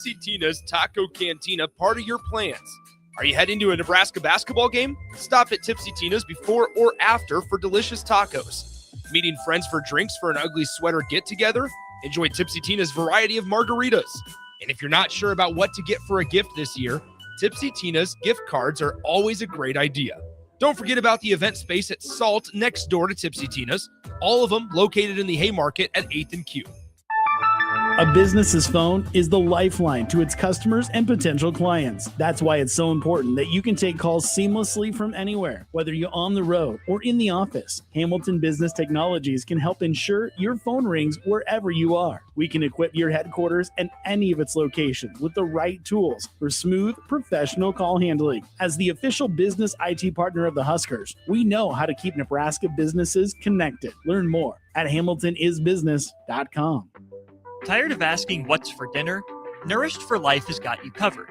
Tipsy Tina's Taco Cantina part of your plans? Are you heading to a Nebraska basketball game? Stop at Tipsy Tina's before or after for delicious tacos. Meeting friends for drinks for an ugly sweater get-together? Enjoy Tipsy Tina's variety of margaritas. And if you're not sure about what to get for a gift this year, Tipsy Tina's gift cards are always a great idea. Don't forget about the event space at Salt next door to Tipsy Tina's, all of them located in the Haymarket at 8th and Q. A business's phone is the lifeline to its customers and potential clients. That's why it's so important that you can take calls seamlessly from anywhere, whether you're on the road or in the office. Hamilton Business Technologies can help ensure your phone rings wherever you are. We can equip your headquarters and any of its locations with the right tools for smooth, professional call handling. As the official business IT partner of the Huskers, we know how to keep Nebraska businesses connected. Learn more at hamiltonisbusiness.com. Tired of asking what's for dinner? Nourished for Life has got you covered.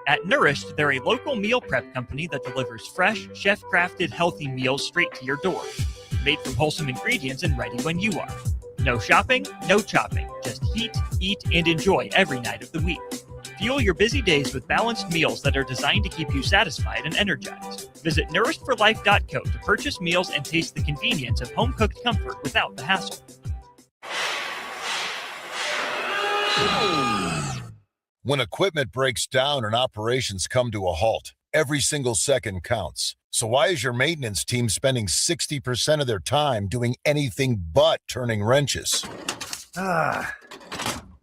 At Nourished, they're a local meal prep company that delivers fresh, chef-crafted, healthy meals straight to your door. Made from wholesome ingredients and ready when you are. No shopping, no chopping. Just heat, eat, and enjoy every night of the week. Fuel your busy days with balanced meals that are designed to keep you satisfied and energized. Visit nourishedforlife.co to purchase meals and taste the convenience of home-cooked comfort without the hassle. When equipment breaks down and operations come to a halt, every single second counts. So why is your maintenance team spending 60% of their time doing anything but turning wrenches?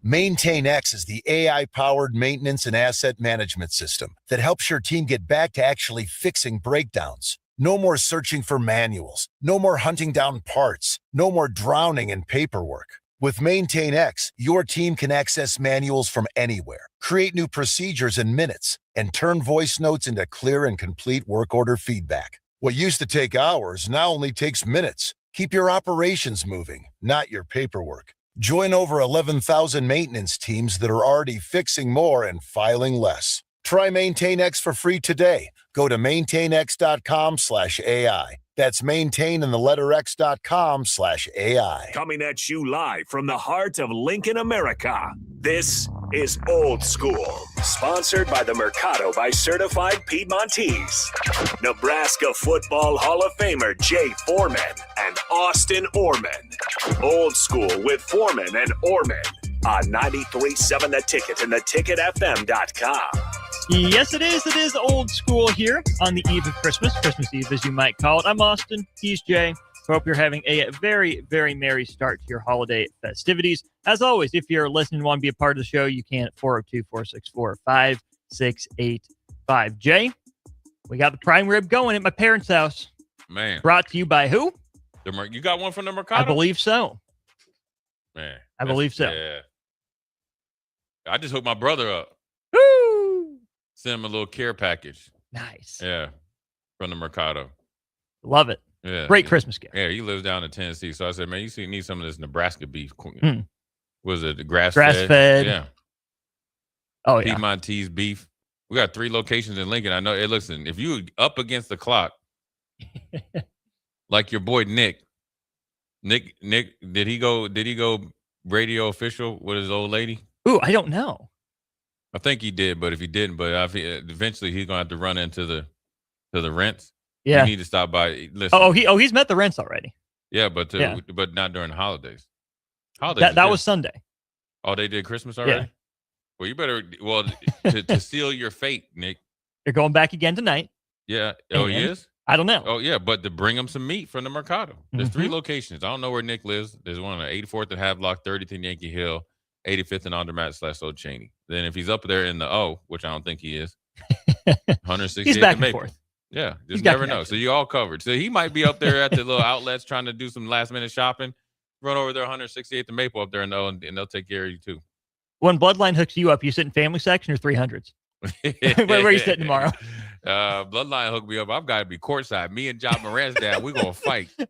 MaintainX is the AI-powered maintenance and asset management system that helps your team get back to actually fixing breakdowns. No more searching for manuals. No more hunting down parts. No more drowning in paperwork. With MaintainX, your team can access manuals from anywhere, create new procedures in minutes, and turn voice notes into clear and complete work order feedback. What used to take hours now only takes minutes. Keep your operations moving, not your paperwork. Join over 11,000 maintenance teams that are already fixing more and filing less. Try MaintainX for free today. Go to maintainx.com/AI. That's maintain and the letter x.com/AI. Coming at you live from the heart of Lincoln, America. This is Old School, sponsored by the Mercado by Certified Piedmontese. Nebraska Football Hall of Famer Jay Foreman and Austin Orman. Old School with Foreman and Orman on 93.7 The Ticket and theticketfm.com. Yes, it is. It is Old School here on the eve of Christmas Eve, as you might call it. I'm Austin. He's Jay. Hope you're having a very, very merry start to your holiday festivities. As always, if you're listening and want to be a part of the show, you can at 402-464-5685. Jay, we got the prime rib going at my parents' house. Man. Brought to you by who? You got one from the Mercado? I believe so. Man. I believe so. Yeah. I just hooked my brother up. Woo! Send him a little care package. Nice. Yeah. From the Mercado. Love it. Yeah. Great Christmas gift. Yeah, he lives down in Tennessee. So I said, man, you need some of this Nebraska beef. Was it the grass-fed? Grass-fed. Yeah. Oh, yeah. Piedmontese beef. We got 3 locations in Lincoln. I know. Hey, listen, if you up against the clock, like your boy Nick, did he go radio official with his old lady? Ooh, I don't know. I think he did, but if he didn't, eventually he's gonna have to run into the rents. Yeah, you need to stop by. Listen. He's met the rents already. Yeah, but not during the holidays. That was Sunday. Oh, they did Christmas already. Yeah. Well, you better to seal your fate, Nick. They're going back again tonight. Yeah. Oh, he is. I don't know. Oh, yeah, but to bring him some meat from the Mercado. There's 3 locations. I don't know where Nick lives. There's one on 84th and Havelock, 30th and Yankee Hill, 85th and Andermatt / Cheney. Then if he's up there in the O, which I don't think he is, 168th he's back and Maple. forth. Yeah, just never know. So you all covered. So he might be up there at the little outlets trying to do some last minute shopping. Run over there, 168th and Maple up there in the O, and they'll take care of you too. When Bloodline hooks you up, you sit in family section or 300s? Where are you sitting tomorrow? Bloodline hooked me up. I've got to be courtside. Me and John Moran's dad, we're going to fight. You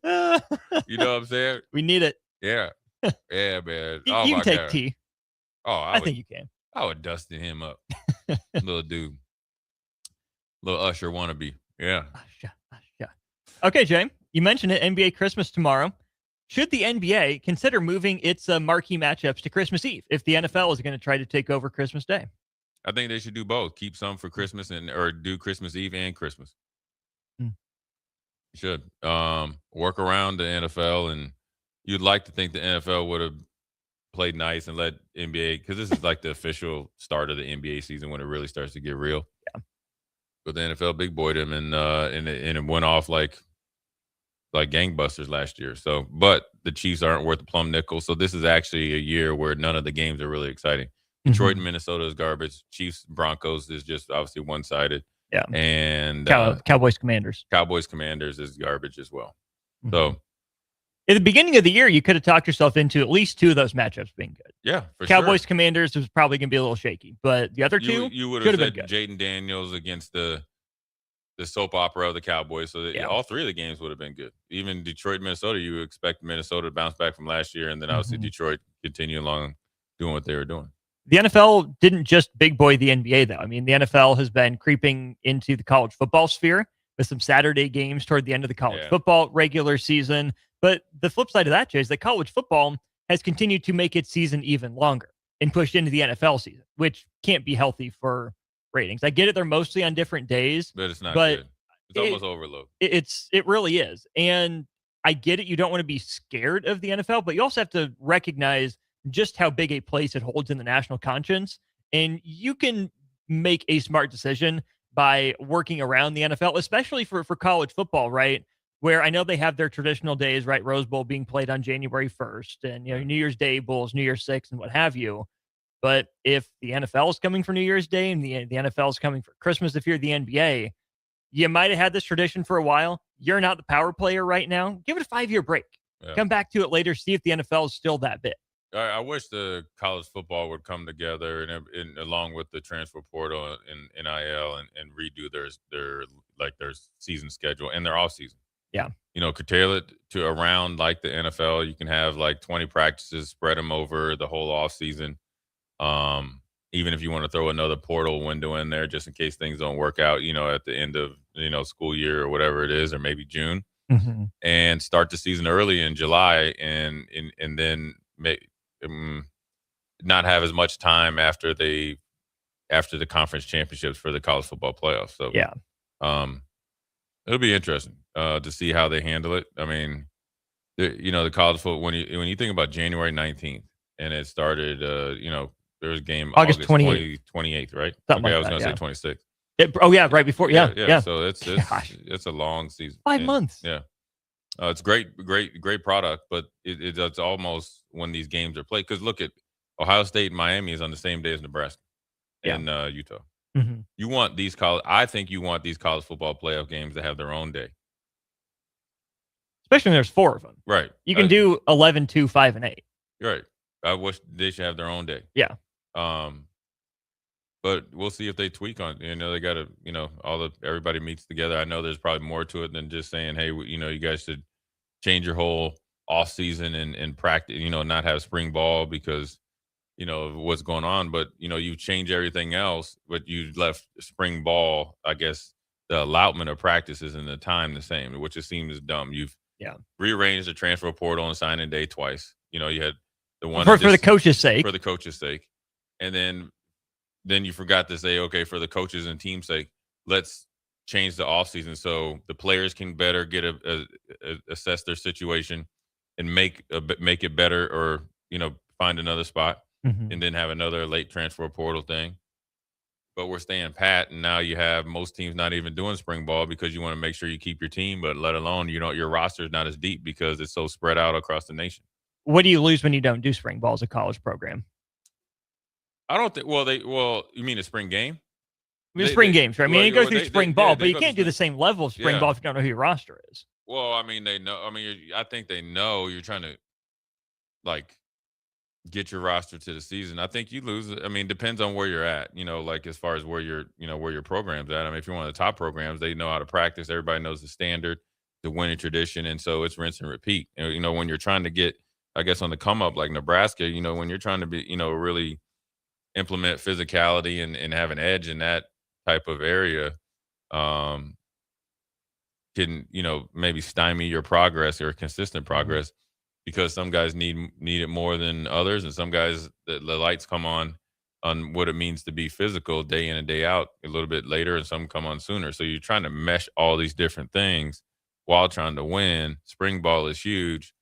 know what I'm saying? We need it. Yeah. Yeah, man. You can take T. Oh, I think you can. I would dustin him up. Little dude. Little Usher wannabe. Yeah. Okay, Jay. You mentioned it. NBA Christmas tomorrow. should the NBA consider moving its marquee matchups to Christmas Eve if the NFL is going to try to take over Christmas Day? I think they should do both. Keep some for Christmas or do Christmas Eve and Christmas. Hmm. Should work around the NFL, and you'd like to think the NFL would have played nice and let NBA, because this is like the official start of the NBA season when it really starts to get real. Yeah. But the NFL big boyed him, and it went off like gangbusters last year. So, but the Chiefs aren't worth a plum nickel. So this is actually a year where none of the games are really exciting. Detroit and Minnesota is garbage. Chiefs Broncos is just obviously one sided. Yeah. And Cowboys Commanders. Cowboys Commanders is garbage as well. So at the beginning of the year, you could have talked yourself into at least two of those matchups being good. Yeah, for Cowboys sure. Commanders was probably going to be a little shaky, but the other two you would could have have said been good. Jaden Daniels against the soap opera of the Cowboys. So all three of the games would have been good. Even Detroit, Minnesota, you would expect Minnesota to bounce back from last year, and then obviously Detroit continue along doing what they were doing. The NFL didn't just big boy the NBA, though. I mean, the NFL has been creeping into the college football sphere with some Saturday games toward the end of the college football regular season. But the flip side of that, Jay, is that college football has continued to make its season even longer and pushed into the NFL season, which can't be healthy for ratings. I get it; they're mostly on different days, but it's not but good. It's almost overload. It really is, and I get it. You don't want to be scared of the NFL, but you also have to recognize just how big a place it holds in the national conscience, and you can make a smart decision by working around the NFL, especially for college football, right? Where I know they have their traditional days, right? Rose Bowl being played on January 1st, and New Year's Day bowls, New Year's 6th, and what have you. But if the NFL is coming for New Year's Day and the NFL is coming for Christmas, if you're the NBA, you might have had this tradition for a while. You're not the power player right now. Give it a 5-year break. Yeah. Come back to it later. See if the NFL is still that big. I wish the college football would come together and along with the transfer portal and NIL and redo their season schedule and their off season. Yeah. Curtail it to around like the NFL. You can have like 20 practices, spread them over the whole off season. Even if you want to throw another portal window in there, just in case things don't work out, at the end of, school year or whatever it is, or maybe June, and start the season early in July and then not have as much time after the conference championships for the college football playoffs. So it'll be interesting to see how they handle it. I mean, the college football, when you think about January 19th and it started, there was a game August 28th, right? Something I like was that, going to say 26th. Right before. Yeah. So it's a long season. 5 months. Yeah. It's great product, but it's almost when these games are played. Because look at Ohio State and Miami is on the same day as Nebraska and Utah. You want these I think you want these college football playoff games to have their own day, especially when there's 4 of them. Right. You can do 11, 2, 5, and 8. Right. I wish they should have their own day. Yeah. But we'll see if they tweak on. They got to. Everybody meets together. I know there's probably more to it than just saying, hey, you guys should change your whole off season and practice. Not have spring ball because of what's going on. But you change everything else, but you left spring ball. I guess the allotment of practices and the time the same, which just seems dumb. You've rearranged the transfer portal and signing day twice. You had the one for the coach's sake. For the coach's sake, and then you forgot to say, okay, for the coaches and team's sake, let's change the offseason so the players can better get assess their situation and make it better, or find another spot and then have another late transfer portal thing. But we're staying pat, and now you have most teams not even doing spring ball because you want to make sure you keep your team, but let alone your roster is not as deep because it's so spread out across the nation. What do you lose when you don't do spring ball as a college program? I don't think. Well, you mean a spring game? Spring games, right? I mean, you go through spring ball, but you can't do the same level of spring ball if you don't know who your roster is. Well, I mean, they know. I mean, I think they know you're trying to get your roster to the season. I think you lose. I mean, depends on where you're at. As far as where your program's at. I mean, if you're one of the top programs, they know how to practice. Everybody knows the standard, the winning tradition, and so it's rinse and repeat. When you're trying to get, I guess, on the come up like Nebraska, when you're trying to be, really implement physicality and have an edge in that type of area, can maybe stymie your progress or consistent progress. because some guys need it more than others, and some guys the lights come on what it means to be physical day in and day out a little bit later, and some come on sooner. So you're trying to mesh all these different things while trying to win. Spring ball is huge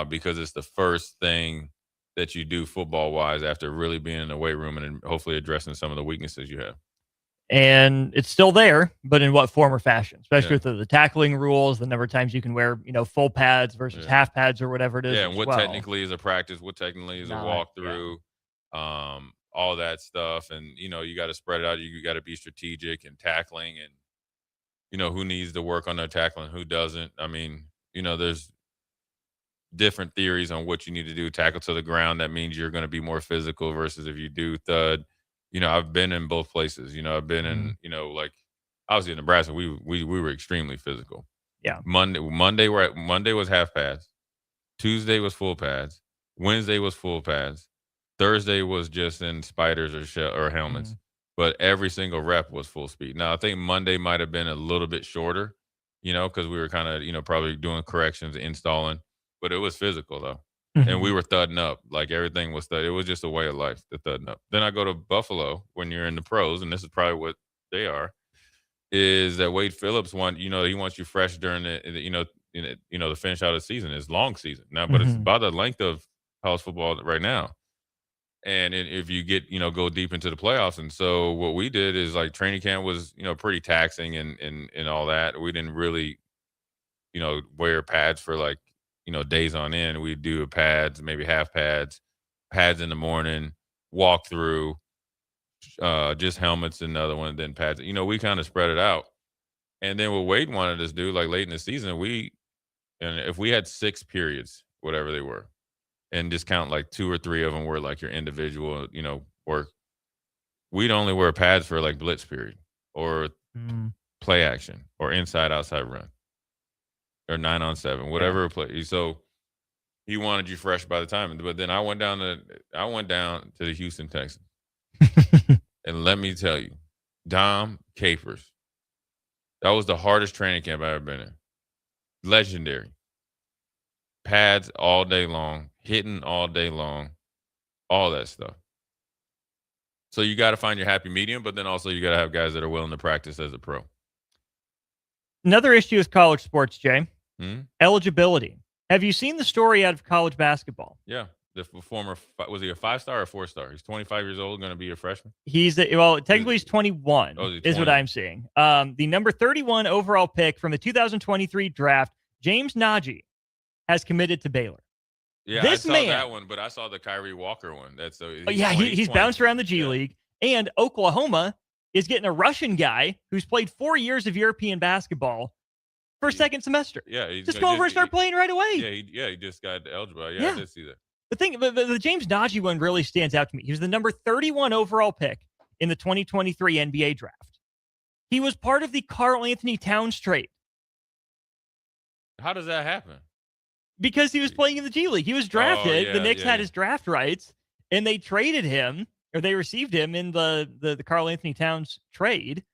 because it's the first thing that you do football wise after really being in the weight room and hopefully addressing some of the weaknesses you have. And it's still there, but in what form or fashion, especially with the tackling rules, the number of times you can wear, full pads versus half pads or whatever it is. Yeah, and what technically is a practice, what technically is a walkthrough, all that stuff. And, you got to spread it out. You got to be strategic in tackling and, who needs to work on their tackling, who doesn't. I mean, there's different theories on what you need to do. Tackle to the ground, that means you're going to be more physical versus if you do thud. I've been in both places. I've been in, like obviously in Nebraska, we were extremely physical. Yeah. Monday was half pads. Tuesday was full pads. Wednesday was full pads. Thursday was just in spiders or helmets. But every single rep was full speed. Now I think Monday might have been a little bit shorter, because we were kind of, probably doing corrections, installing, but it was physical though. And we were thudding up. Like everything was thud. It was just a way of life, the thudding up. Then I go to Buffalo when you're in the pros, and this is probably what they are, is that Wade Phillips he wants you fresh during the finish out of the season. It's long season now, but it's about the length of college football right now. And if you get, go deep into the playoffs. And so what we did is like training camp was, pretty taxing and all that. We didn't really, wear pads for like, days on end. We do pads, maybe half pads in the morning, walk through, just helmets, another one, then pads. We kind of spread it out. And then what Wade wanted us to do, like late in the season, and if we had 6 periods, whatever they were, and just count like 2 or 3 of them were like your individual, work, we'd only wear pads for like blitz period or play action or inside outside run. Or 9-on-7, whatever play. So he wanted you fresh by the time. But then I went down to the Houston Texans. And let me tell you, Dom Capers, that was the hardest training camp I've ever been in. Legendary. Pads all day long, hitting all day long, all that stuff. So you got to find your happy medium, but then also you got to have guys that are willing to practice as a pro. Another issue with college sports, Jay. Eligibility. Have you seen the story out of college basketball? Yeah. The former, was he a 5-star or 4-star? He's 25 years old, going to be a freshman? Technically he's 21, is what I'm seeing. The number 31 overall pick from the 2023 draft, James Nagy, has committed to Baylor. Yeah, I saw that one, but I saw the Kyrie Walker one. He's bounced around the G League. And Oklahoma is getting a Russian guy who's played 4 years of European basketball for second semester. Yeah, just go over and start playing right away. He just got eligible. Yeah, I did see that. The James Nagy one really stands out to me. He was the number 31 overall pick in the 2023 NBA draft. He was part of the Karl Anthony Towns trade. How does that happen? Because he was playing in the G League. He was drafted. The Knicks had his draft rights, and they traded him, or they received him in the Karl Anthony Towns trade.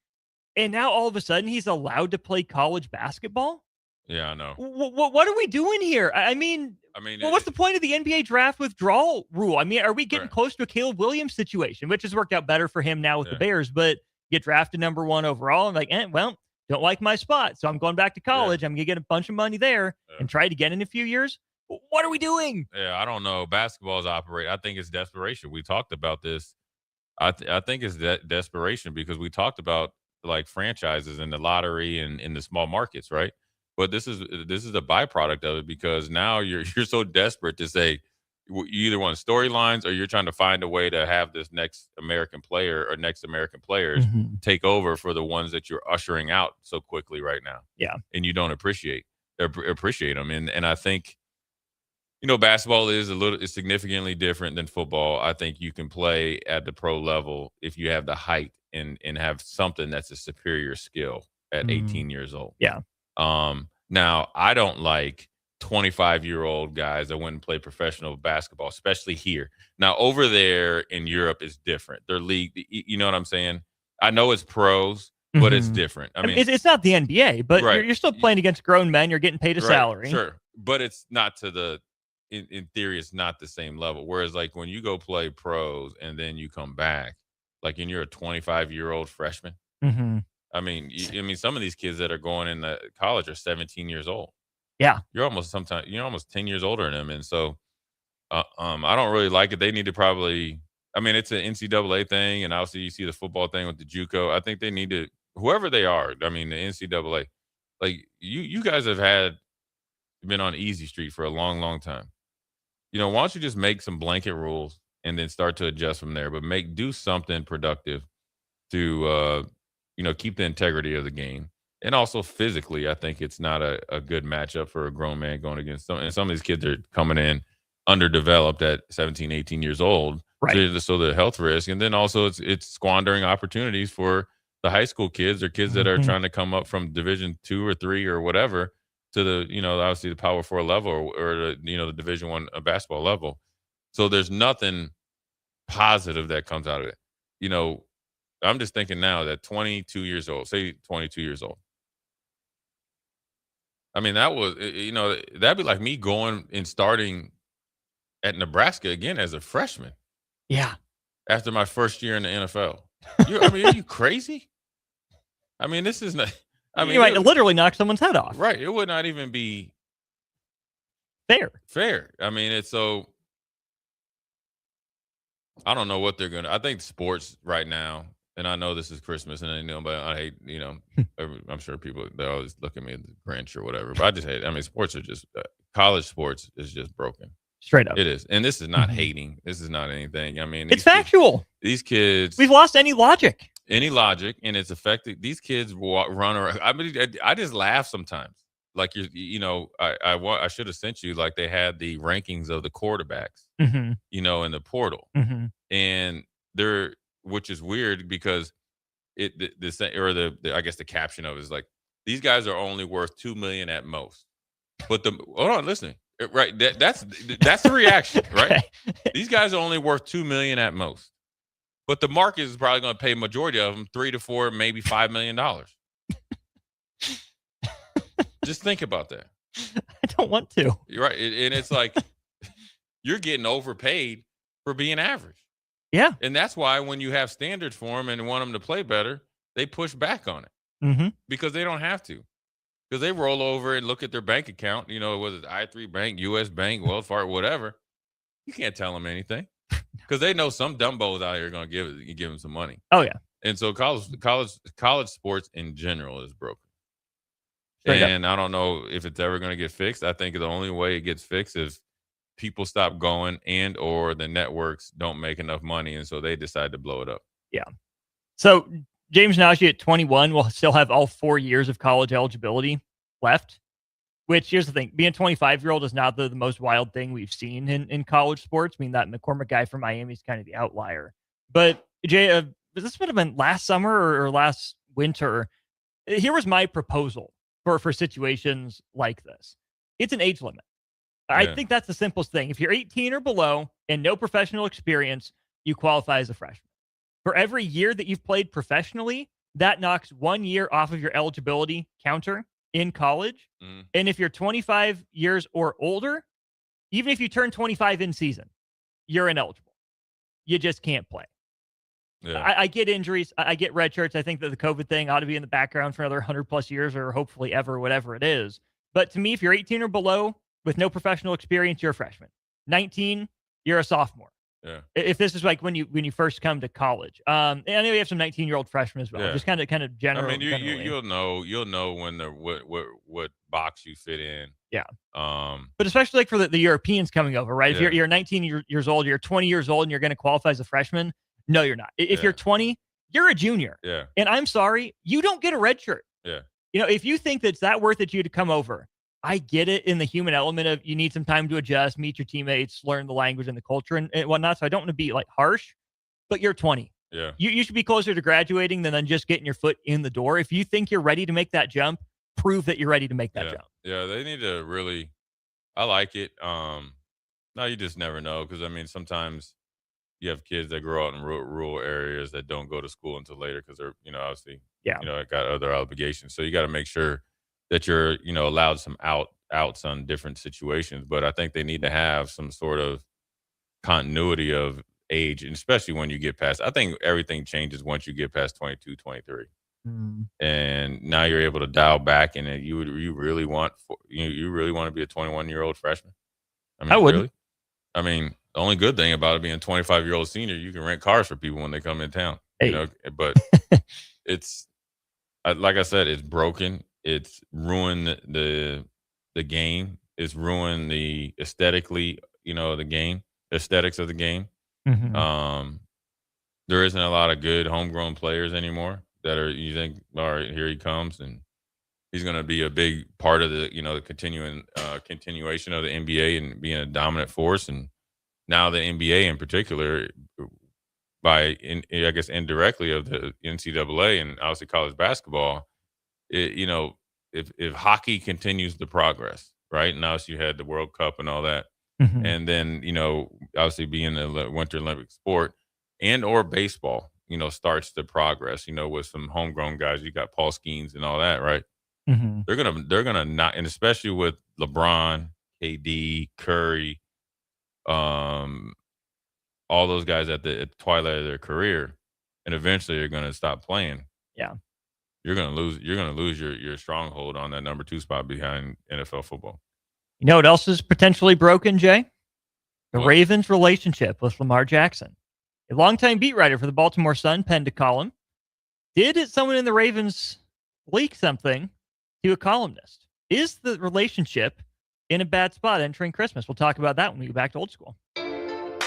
And now all of a sudden he's allowed to play college basketball? Yeah, I know. What are we doing here? I mean, what's the point of the NBA draft withdrawal rule? I mean, are we getting close to a Caleb Williams situation, which has worked out better for him now with the Bears, but get drafted number 1 overall and don't like my spot, so I'm going back to college. I'm going to get a bunch of money there and try it again in a few years. What are we doing? Yeah, I don't know. Basketball is operating. I think it's desperation. We talked about this. I think it's desperation because we talked about like franchises and the lottery and in the small markets, right? But this is a byproduct of it because now you're so desperate to say you either want storylines or you're trying to find a way to have this next American player or next American players take over for the ones that you're ushering out so quickly right now. Yeah, and you don't appreciate them, and I think basketball is significantly different than football. I think you can play at the pro level if you have the height and have something that's a superior skill at 18 years old. Yeah. Now I don't like 25-year-old guys that went and play professional basketball, especially here. Now over there in Europe is different. Their league, you know what I'm saying? I know it's pros, but it's different. I mean, it's not the NBA, but you're still playing against grown men. You're getting paid a salary. Sure. But it's not to the in theory, it's not the same level. Whereas like when you go play pros and then you come back, like and you're a 25-year-old freshman. Mm-hmm. I mean, some of these kids that are going into college are 17 years old. Yeah. You're almost 10 years older than them. And so I don't really like it. They need to probably, I mean, it's an NCAA thing, and obviously you see the football thing with the JUCO. I think they need to, whoever they are, I mean, the NCAA, like you guys have been on easy street for a long, long time. Why don't you just make some blanket rules and then start to adjust from there, but do something productive to, keep the integrity of the game. And also physically, I think it's not a good matchup for a grown man going against some of these kids are coming in underdeveloped at 17, 18 years old. Right. So the health risk. And then also it's squandering opportunities for the high school kids or kids that are trying to come up from Division 2 or 3 or whatever to the, obviously the Power 4 level or the Division 1 basketball level. So there's nothing positive that comes out of it. I'm just thinking now that 22 years old, say 22 years old. I mean, that was, that'd be like me going and starting at Nebraska again as a freshman. Yeah. After my first year in the NFL. Are you crazy? I mean, this is not, you might literally knock someone's head off. Right. It would not even be fair. I mean, it's so, I don't know what they're going to, I think sports right now, and I know this is Christmas and but I hate, I'm sure people, they always look at me as the Grinch or whatever, but I just hate, sports are just, college sports is just broken. Straight up. It is. And this is not hating. This is not anything. I mean, it's factual. These kids. We've lost any logic. And it's affected. These kids run around. I mean, I just laugh sometimes. Like, I should have sent you, like, they had the rankings of the quarterbacks, in the portal. And which is weird because I guess the caption of it is like, these guys are only worth $2 million at most. But hold on, listen. Right, that's the reaction, right? Okay. These guys are only worth $2 million at most, but the market is probably going to pay majority of them $3 to $4, maybe $5 million. Just think about that. I don't want to. You're right, and it's like you're getting overpaid for being average. Yeah, and that's why when you have standards for them and want them to play better, they push back on it because they don't have to. Because they roll over and look at their bank account, whether it's I3 Bank, U.S. Bank, Wells Fargo, whatever. You can't tell them anything because they know some dumbos out here are going to give them some money. Oh yeah. And so college sports in general is broken. And I don't know if it's ever going to get fixed. I think the only way it gets fixed is people stop going and or the networks don't make enough money, and so they decide to blow it up. Yeah. So James Najee at 21 will still have all 4 years of college eligibility left, which here's the thing. Being a 25-year-old is not the most wild thing we've seen in college sports. I mean, that McCormick guy from Miami is kind of the outlier. But, Jay, this would have been last summer or last winter. Here was my proposal for situations like this. It's an age limit. Yeah. I think that's the simplest thing. If you're 18 or below and no professional experience, you qualify as a freshman. For every year that you've played professionally, that knocks 1 year off of your eligibility counter in college. And if you're 25 years or older, even if you turn 25 in season, you're ineligible. You just can't play. Yeah. I get injuries. I get red shirts. I think that the COVID thing ought to be in the background for another 100 plus years or hopefully ever, whatever it is. But to me, if you're 18 or below with no professional experience, you're a freshman. 19, you're a sophomore. Yeah. If this is like when you first come to college, and I know we have some 19-year-old freshmen as well. Yeah. Just kind of general. I mean, you'll know when what box you fit in. Yeah. But especially like for the Europeans coming over, right? If you're 19 years old, you're 20 years old, and you're going to qualify as a freshman. No, you're not. If you're 20, you're a junior. Yeah. And I'm sorry, you don't get a red shirt. Yeah. If you think that's that worth it to you to come over, I get it in the human element of you need some time to adjust, meet your teammates, learn the language and the culture and whatnot. So I don't want to be like harsh, but you're 20. Yeah. You should be closer to graduating than just getting your foot in the door. If you think you're ready to make that jump, prove that you're ready to make that jump. Yeah, they need to really, I like it. No, you just never know. Cause I mean, sometimes you have kids that grow out in rural areas that don't go to school until later. Cause they're, obviously, got other obligations. So you got to make sure that you're, allowed some out outs on different situations, but I think they need to have some sort of continuity of age, and especially when you get past, I think everything changes once you get past 22, 23. And now you're able to dial back, and you really want you really want to be a 21-year-old freshman? I mean, I wouldn't. really? I mean, the only good thing about it being a 25-year-old senior, you can rent cars for people when they come in town. Hey. You know, but it's like I said, it's broken. It's ruined the game. It's ruined the aesthetics of the game. There isn't a lot of good homegrown players anymore that are, you think, all right, here he comes, and he's going to be a big part of the, the continuation of the NBA and being a dominant force. And now the NBA in particular, I guess indirectly of the NCAA and obviously college basketball, if hockey continues to progress, right? And obviously you had the World Cup and all that. And then, obviously being a Winter Olympic sport and or baseball, starts to progress, with some homegrown guys. You got Paul Skeens and all that, right? They're gonna not, and especially with LeBron, KD, Curry, all those guys at the twilight of their career, and eventually they're gonna stop playing. Yeah. You're gonna lose your stronghold on that number 2 spot behind NFL football. You know what else is potentially broken, Jay? The What? Ravens' relationship with Lamar Jackson. A longtime beat writer for the Baltimore Sun penned a column. Did someone in the Ravens leak something to a columnist? Is the relationship in a bad spot entering Christmas? We'll talk about that when we go back to Old School.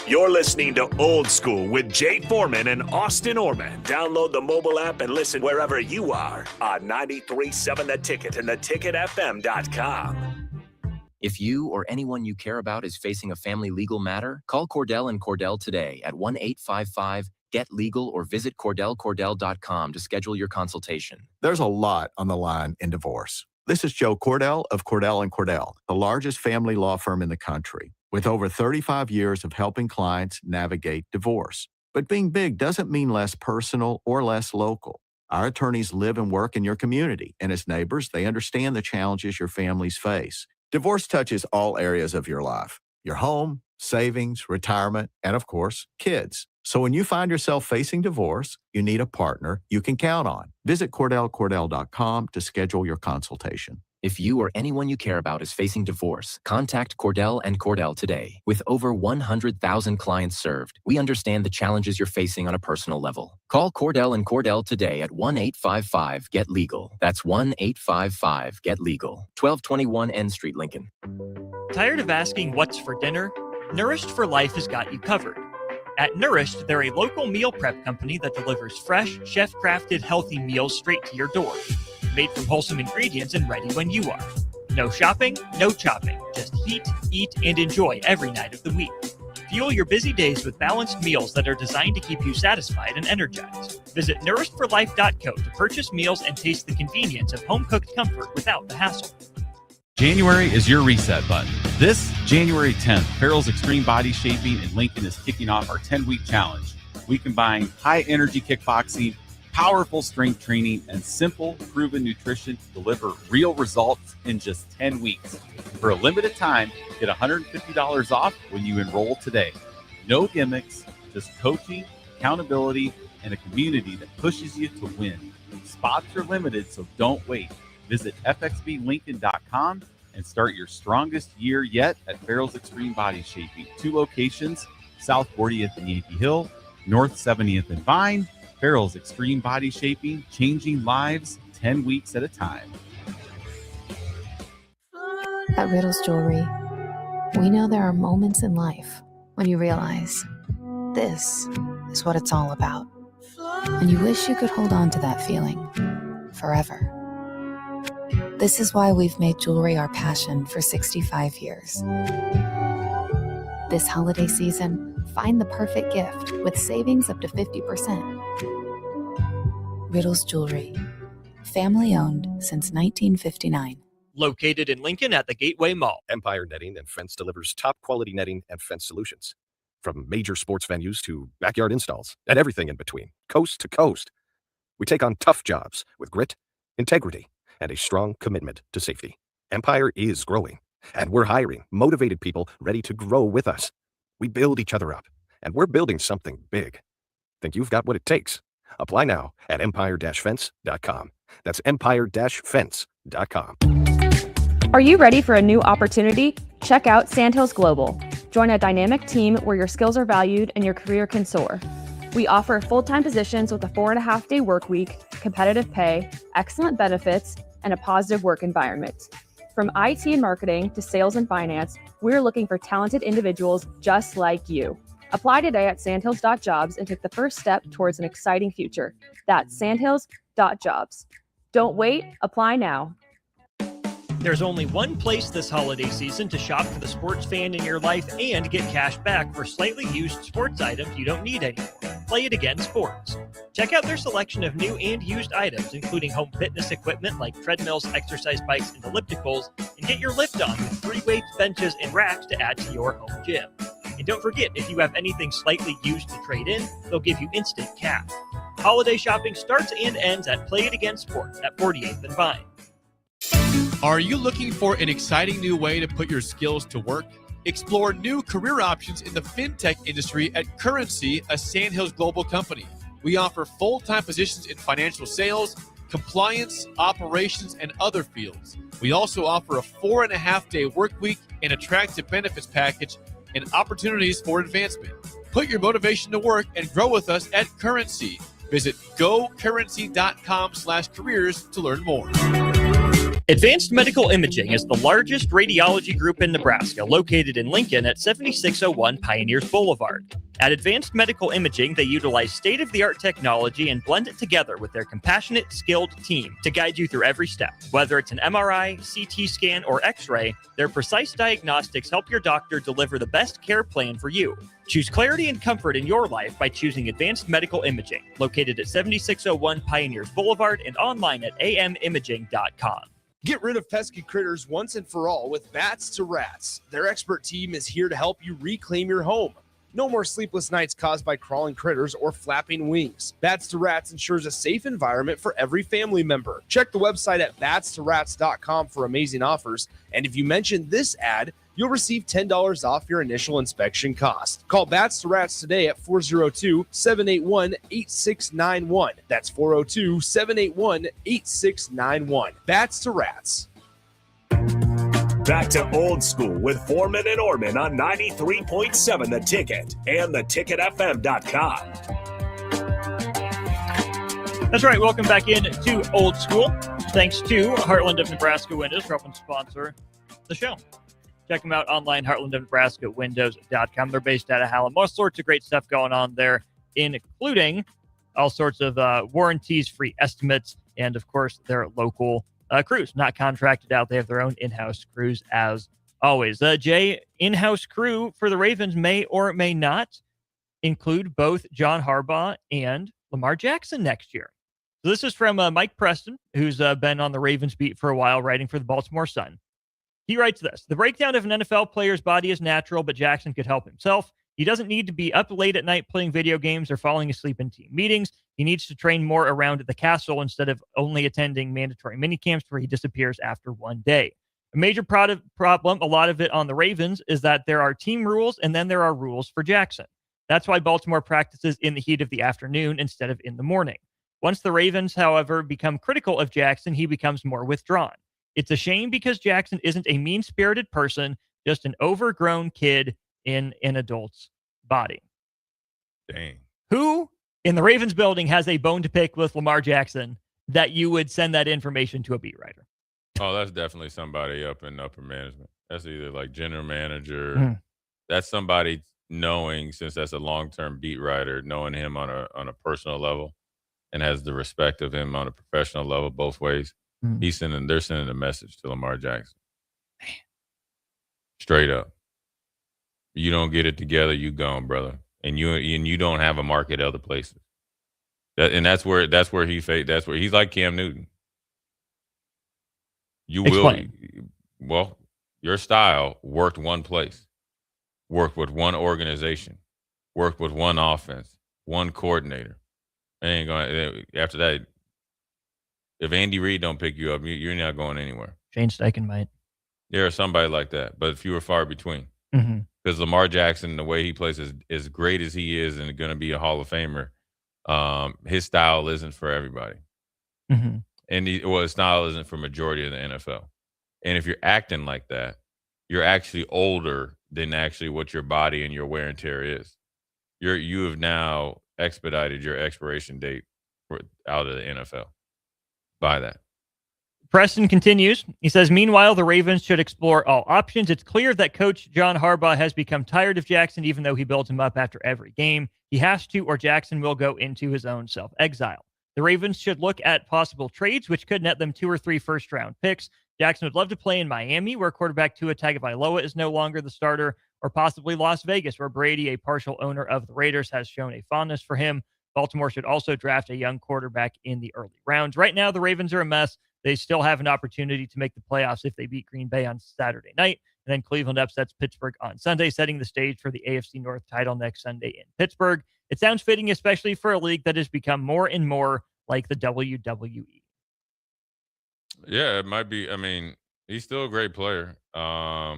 You're listening to Old School with Jay Foreman and Austin Orman. Download the mobile app and listen wherever you are on 93.7 The Ticket and theticketfm.com. If you or anyone you care about is facing a family legal matter, call Cordell and Cordell today at 1-855-GET-LEGAL or visit CordellCordell.com to schedule your consultation. There's a lot on the line in divorce. This is Joe Cordell of Cordell & Cordell, the largest family law firm in the country, with over 35 years of helping clients navigate divorce. But being big doesn't mean less personal or less local. Our attorneys live and work in your community, and as neighbors, they understand the challenges your families face. Divorce touches all areas of your life: your home, savings, retirement, and of course, kids. So when you find yourself facing divorce, you need a partner you can count on. Visit CordellCordell.com to schedule your consultation. If you or anyone you care about is facing divorce, contact Cordell and Cordell today. With over 100,000 clients served, we understand the challenges you're facing on a personal level. Call Cordell and Cordell today at 1-855-GET-LEGAL. That's 1-855-GET-LEGAL. 1221 N Street, Lincoln. Tired of asking what's for dinner? Nourished for Life has got you covered. At Nourished, they're a local meal prep company that delivers fresh, chef-crafted, healthy meals straight to your door. Made from wholesome ingredients and ready when you are. No shopping, no chopping. Just heat, eat, and enjoy every night of the week. Fuel your busy days with balanced meals that are designed to keep you satisfied and energized. Visit nourishedforlife.co to purchase meals and taste the convenience of home-cooked comfort without the hassle. January is your reset button. This January 10th, Farrell's Extreme Body Shaping in Lincoln is kicking off our 10-week challenge. We combine high-energy kickboxing, powerful strength training, and simple, proven nutrition to deliver real results in just 10 weeks. For a limited time, get $150 off when you enroll today. No gimmicks, just coaching, accountability, and a community that pushes you to win. Spots are limited, so don't wait. Visit fxblincoln.com and start your strongest year yet at Farrell's Extreme Body Shaping. 2 locations, South 40th and Yankee Hill, North 70th and Vine. Farrell's Extreme Body Shaping, changing lives 10 weeks at a time. At Riddles Jewelry, we know there are moments in life when you realize this is what it's all about. And you wish you could hold on to that feeling forever. This is why we've made jewelry our passion for 65 years. This holiday season, find the perfect gift with savings up to 50%. Riddles Jewelry, family owned since 1959. Located in Lincoln at the Gateway Mall. Empire Netting and Fence delivers top quality netting and fence solutions. From major sports venues to backyard installs and everything in between, coast to coast. We take on tough jobs with grit, integrity, and a strong commitment to safety. Empire is growing, and we're hiring motivated people ready to grow with us. We build each other up, and we're building something big. Think you've got what it takes? Apply now at empire-fence.com. That's empire-fence.com. Are you ready for a new opportunity? Check out Sandhills Global. Join a dynamic team where your skills are valued and your career can soar. We offer full-time positions with a 4.5-day work week, competitive pay, excellent benefits, and a positive work environment. From IT and marketing to sales and finance, we're looking for talented individuals just like you. Apply today at sandhills.jobs and take the first step towards an exciting future. That's sandhills.jobs. Don't wait, apply now. There's only one place this holiday season to shop for the sports fan in your life and get cash back for slightly used sports items you don't need anymore. Play It Again Sports. Check out their selection of new and used items, including home fitness equipment like treadmills, exercise bikes, and ellipticals, and get your lift on with 3 weights, benches, and racks to add to your home gym. And don't forget, if you have anything slightly used to trade in, they'll give you instant cash. Holiday shopping starts and ends at Play It Again Sports at 48th and Vine. Are you looking for an exciting new way to put your skills to work? Explore new career options in the fintech industry at Currency, a Sandhills Global company. We offer full-time positions in financial sales, compliance, operations, and other fields. We also offer a 4.5-day work week, an attractive benefits package, and opportunities for advancement. Put your motivation to work and grow with us at Currency. Visit gocurrency.com/careers to learn more. Advanced Medical Imaging is the largest radiology group in Nebraska, located in Lincoln at 7601 Pioneers Boulevard. At Advanced Medical Imaging, they utilize state-of-the-art technology and blend it together with their compassionate, skilled team to guide you through every step. Whether it's an MRI, CT scan, or X-ray, their precise diagnostics help your doctor deliver the best care plan for you. Choose clarity and comfort in your life by choosing Advanced Medical Imaging, located at 7601 Pioneers Boulevard and online at amimaging.com. Get rid of pesky critters once and for all with Bats to Rats. Their expert team is here to help you reclaim your home. No more sleepless nights caused by crawling critters or flapping wings. Bats to Rats ensures a safe environment for every family member. Check the website at batstoRats.com for amazing offers. And if you mention this ad, you'll receive $10 off your initial inspection cost. Call Bats to Rats today at 402-781-8691. That's 402-781-8691. Bats to Rats. Back to Old School with Foreman and Orman on 93.7 The Ticket and theticketfm.com. That's right. Welcome back in to Old School. Thanks to Heartland of Nebraska Windows for helping sponsor the show. Check them out online, heartlandofnebraskawindows.com. They're based out of Hallam. All sorts of great stuff going on there, including all sorts of warranties, free estimates, and, of course, their local crews. Not contracted out. They have their own in-house crews, as always. Jay, in-house crew for the Ravens may or may not include both John Harbaugh and Lamar Jackson next year. So this is from Mike Preston, who's been on the Ravens beat for a while, writing for the Baltimore Sun. He writes this: the breakdown of an NFL player's body is natural, but Jackson could help himself. He doesn't need to be up late at night playing video games or falling asleep in team meetings. He needs to train more around the castle instead of only attending mandatory minicamps where he disappears after one day. A major problem, a lot of it on the Ravens, is that there are team rules and then there are rules for Jackson. That's why Baltimore practices in the heat of the afternoon instead of in the morning. Once the Ravens, however, become critical of Jackson, he becomes more withdrawn. It's a shame because Jackson isn't a mean-spirited person, just an overgrown kid in an adult's body. Dang. Who in the Ravens building has a bone to pick with Lamar Jackson that you would send that information to a beat writer? Oh, that's definitely somebody up in upper management. That's either like general manager. That's somebody knowing, since that's a long-term beat writer, knowing him on a personal level and has the respect of him on a professional level both ways. They're sending a message to Lamar Jackson. Man. Straight up. You don't get it together, you gone, brother. And you don't have a market other places. That's where he's like Cam Newton. Well, your style worked one place, worked with one organization, worked with one offense, one coordinator. After that, if Andy Reid don't pick you up, you're not going anywhere. Shane Steichen might. Yeah, or somebody like that, but few or far between. Mm-hmm. Because Lamar Jackson, the way he plays, is as great as he is and going to be a Hall of Famer. His style isn't for everybody. Mm-hmm. And his style isn't for majority of the NFL. And if you're acting like that, you're actually older than actually what your body and your wear and tear is. You have now expedited your expiration date out of the NFL by that. Preston continues. He says, meanwhile, the Ravens should explore all options. It's clear that coach John Harbaugh has become tired of Jackson, even though he builds him up after every game. He has to, or Jackson will go into his own self-exile. The Ravens should look at possible trades, which could net them 2 or 3 first-round picks. Jackson would love to play in Miami, where quarterback Tua Tagovailoa is no longer the starter, or possibly Las Vegas, where Brady, a partial owner of the Raiders, has shown a fondness for him. Baltimore should also draft a young quarterback in the early rounds. Right now, the Ravens are a mess. They still have an opportunity to make the playoffs if they beat Green Bay on Saturday night. And then Cleveland upsets Pittsburgh on Sunday, setting the stage for the AFC North title next Sunday in Pittsburgh. It sounds fitting, especially for a league that has become more and more like the WWE. Yeah, it might be. I mean, he's still a great player.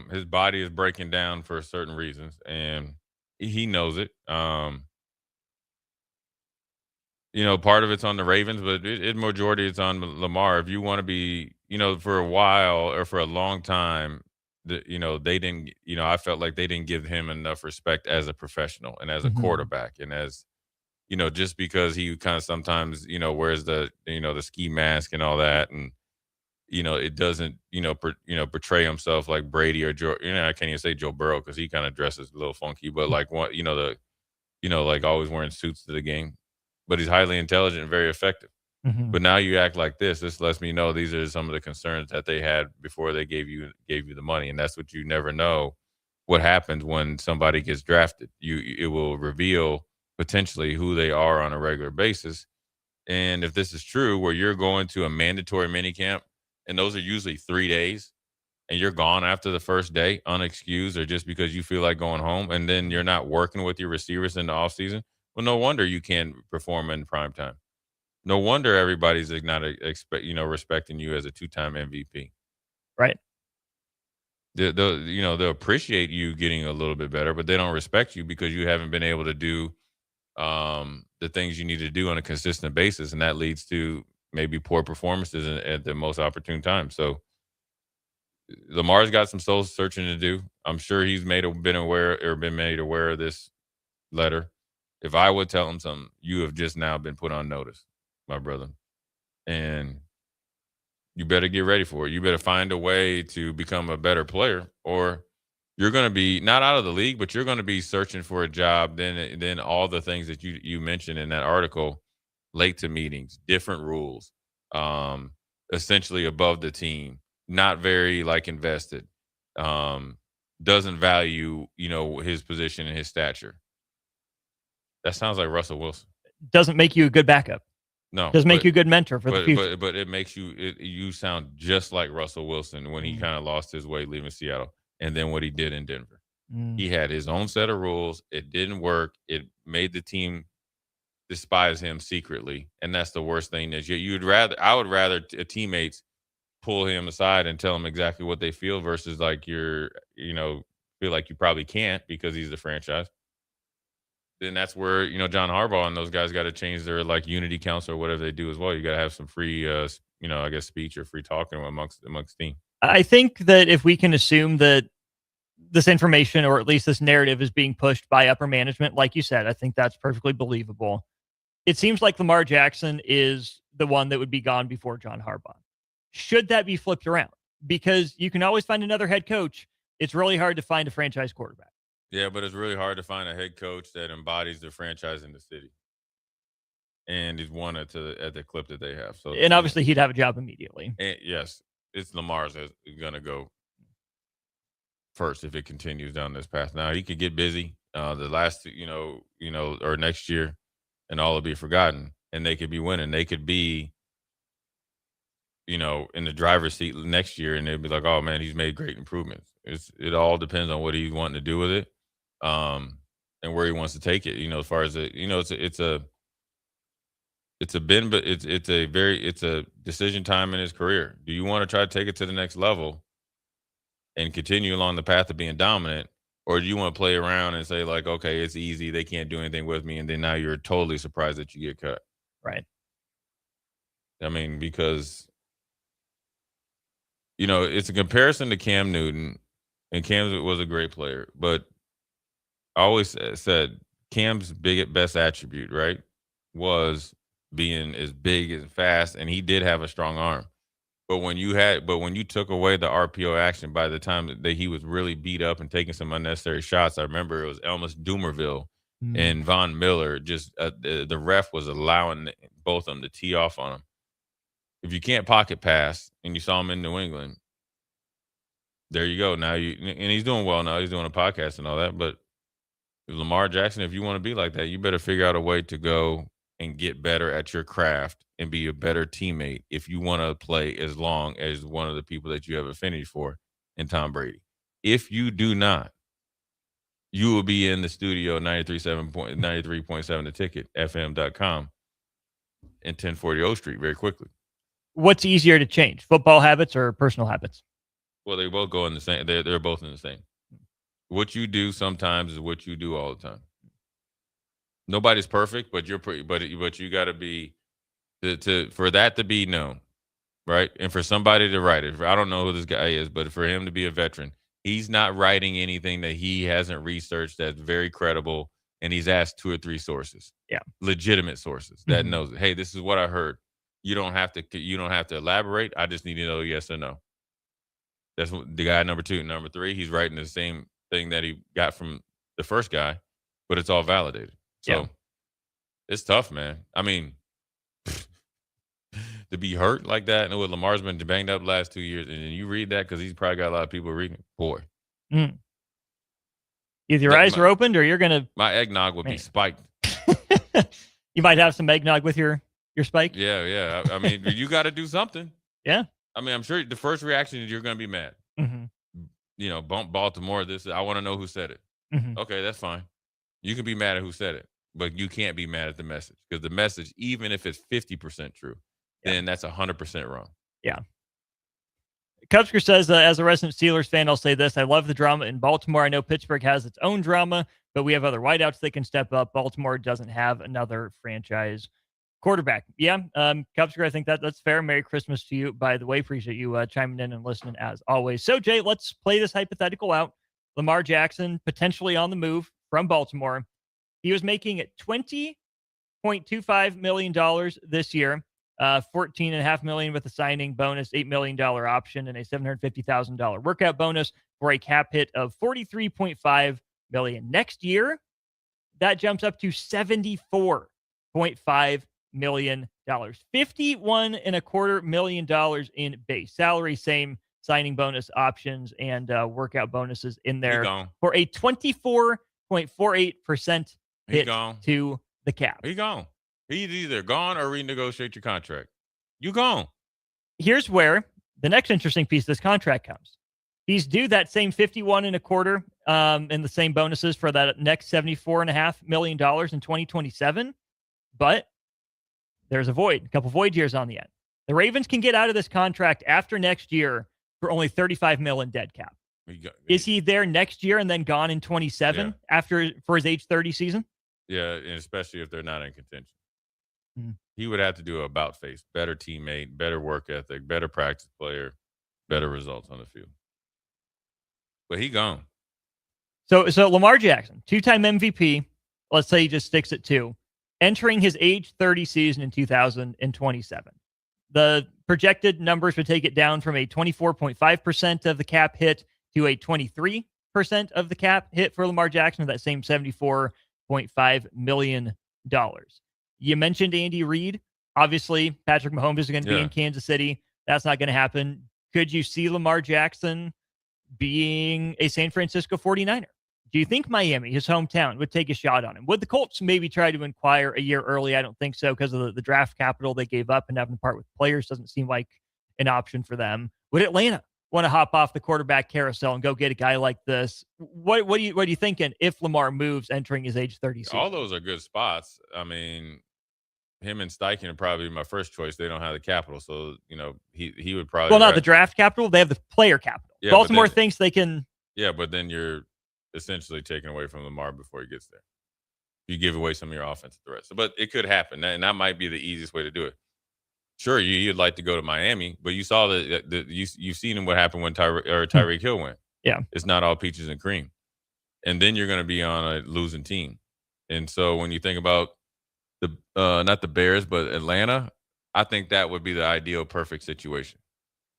His body is breaking down for certain reasons, and he knows it. Part of it's on the Ravens, but majority it's on Lamar. If you want to be, for a while or for a long time, they didn't, I felt like they didn't give him enough respect as a professional and as a quarterback. And as, just because he kind of sometimes, wears the ski mask and all that. And, it doesn't, portray himself like Brady or Joe, I can't even say Joe Burrow because he kind of dresses a little funky, but like what, like always wearing suits to the game. But he's highly intelligent and very effective. Mm-hmm. But now you act like this. This lets me know these are some of the concerns that they had before they gave you the money. And that's what you never know what happens when somebody gets drafted. It will reveal potentially who they are on a regular basis. And if this is true, where you're going to a mandatory minicamp, and those are usually 3 days, and you're gone after the first day, unexcused, or just because you feel like going home, and then you're not working with your receivers in the offseason, well, no wonder you can't perform in prime time. No wonder everybody's not respecting you as a 2-time MVP. Right. They'll appreciate you getting a little bit better, but they don't respect you because you haven't been able to do the things you need to do on a consistent basis, and that leads to maybe poor performances at the most opportune time. So Lamar's got some soul searching to do. I'm sure he's been made aware of this letter. If I would tell him something, you have just now been put on notice, my brother. And you better get ready for it. You better find a way to become a better player, or you're going to be not out of the league, but you're going to be searching for a job. Then all the things that you mentioned in that article, late to meetings, different rules, essentially above the team, not very invested, doesn't value, his position and his stature. That sounds like Russell Wilson. Doesn't make you a good backup. No. Doesn't make you a good mentor for the future. But it makes you sound just like Russell Wilson when he kind of lost his way leaving Seattle, and then what he did in Denver. He had his own set of rules. It didn't work. It made the team despise him secretly, and that's the worst thing. That I would rather teammates pull him aside and tell him exactly what they feel versus feel like you probably can't because he's the franchise. Then that's where, John Harbaugh and those guys got to change their unity council or whatever they do as well. You got to have some free, speech or free talking amongst team. I think that if we can assume that this information, or at least this narrative, is being pushed by upper management, like you said, I think that's perfectly believable. It seems like Lamar Jackson is the one that would be gone before John Harbaugh. Should that be flipped around? Because you can always find another head coach. It's really hard to find a franchise quarterback. Yeah, but it's really hard to find a head coach that embodies the franchise in the city, and he's won it at the clip that they have. So, and obviously, he'd have a job immediately. And yes, it's Lamar's going to go first if it continues down this path. Now he could get busy the last, or next year, and all will be forgotten, and they could be winning. They could be, in the driver's seat next year, and they'd be like, "Oh man, he's made great improvements." It all depends on what he's wanting to do with it. And where he wants to take it, as far as it's it's a decision time in his career. Do you want to try to take it to the next level and continue along the path of being dominant, or do you want to play around and say like, okay, it's easy, they can't do anything with me, and then now you're totally surprised that you get cut? Right. I mean, because it's a comparison to Cam Newton, and Cam was a great player, but I always said Cam's best attribute, right, was being as big and fast, and he did have a strong arm. But when you took away the RPO action, by the time that he was really beat up and taking some unnecessary shots, I remember it was Elmas Dumervil and Von Miller. Just the ref was allowing both of them to tee off on him. If you can't pocket pass, and you saw him in New England, there you go. Now and he's doing well now. He's doing a podcast and all that. But Lamar Jackson, if you want to be like that, you better figure out a way to go and get better at your craft and be a better teammate if you want to play as long as one of the people that you have affinity for in Tom Brady. If you do not, you will be in the studio 93.7 the ticket, fm.com, and 1040 O Street very quickly. What's easier to change, football habits or personal habits? Well, they both go in the same. They're both in the same. What you do sometimes is what you do all the time. Nobody's perfect, but you got to be for that to be known, right? And for somebody to write it. I don't know who this guy is, but for him to be a veteran, he's not writing anything that he hasn't researched that's very credible, and he's asked 2 or 3 sources, legitimate sources that knows it. Hey, this is what I heard. You don't have to elaborate. I just need to know yes or no. That's what the guy number 2. Number 3, he's writing the same thing that he got from the first guy, but it's all validated. So it's tough, man. I mean, to be hurt like that, and with Lamar's been banged up the last 2 years, and you read that because he's probably got a lot of people reading it. Boy. Either your eyes are opened or you're going to... My eggnog would be spiked. You might have some eggnog with your spike? Yeah. I mean, you got to do something. Yeah. I mean, I'm sure the first reaction is you're going to be mad. Bump Baltimore. I want to know who said it. Okay, that's fine. You can be mad at who said it, but you can't be mad at the message, because the message, even if it's 50% true, then that's 100% wrong. Yeah. Kupsker says, as a resident Steelers fan, I'll say this. I love the drama in Baltimore. I know Pittsburgh has its own drama, but we have other wideouts that can step up. Baltimore doesn't have another franchise quarterback. Yeah, Kupsker, I think that's fair. Merry Christmas to you, by the way. Appreciate you chiming in and listening as always. So, Jay, let's play this hypothetical out. Lamar Jackson potentially on the move from Baltimore. He was making $20.25 million this year, $14.5 million with a signing bonus, $8 million option, and a $750,000 workout bonus for a cap hit of $43.5 million. Next year, that jumps up to $74.5 million. $51.25 million in base salary, same signing bonus options and workout bonuses in there for a 24.48% hit to the cap. He gone. He's either gone or renegotiate your contract. You gone. Here's where the next interesting piece of this contract comes. He's due that same $51.25 in the same bonuses for that next $74.5 million in 2027. But there's a couple void years on the end. The Ravens can get out of this contract after next year for only $35 million in dead cap. Is he there next year and then gone in 27 for his age 30 season? Yeah, and especially if they're not in contention. He would have to do an about face, better teammate, better work ethic, better practice player, better results on the field. But he gone. So Lamar Jackson, 2-time MVP, let's say he just sticks at 2, entering his age 30 season in 2027. The projected numbers would take it down from a 24.5% of the cap hit to a 23% of the cap hit for Lamar Jackson, that same $74.5 million. You mentioned Andy Reid. Obviously, Patrick Mahomes is going to be in Kansas City. That's not going to happen. Could you see Lamar Jackson being a San Francisco 49er? Do you think Miami, his hometown, would take a shot on him? Would the Colts maybe try to inquire a year early? I don't think so, because of the draft capital they gave up, and having to part with players doesn't seem like an option for them. Would Atlanta want to hop off the quarterback carousel and go get a guy like this? What are you thinking if Lamar moves entering his age 30 season? All those are good spots. I mean, him and Steichen would probably be my first choice. They don't have the capital, so he would probably. Well, not the draft capital; they have the player capital. Yeah, Baltimore thinks they can. Yeah, but then you're essentially taking away from Lamar before he gets there. You give away some of your offensive threats, but it could happen, and that might be the easiest way to do it. Sure, you'd like to go to Miami, but you saw you've seen what happened when Tyreek Hill went. Yeah, it's not all peaches and cream, and then you're going to be on a losing team. And so when you think about not the Bears, but Atlanta, I think that would be the ideal, perfect situation.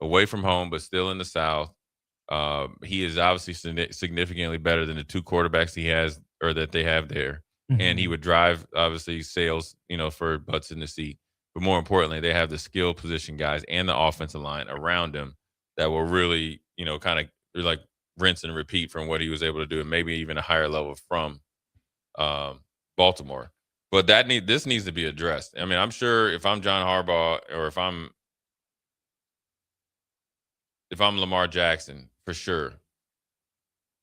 Away from home, but still in the South. He is obviously significantly better than the two quarterbacks he has or that they have there. Mm-hmm. And he would drive, obviously, sales, for butts in the seat. But more importantly, they have the skill position guys and the offensive line around him that will really, kind of like rinse and repeat from what he was able to do, and maybe even a higher level from Baltimore. But this needs to be addressed. I mean, I'm sure if I'm John Harbaugh or if I'm Lamar Jackson, for sure,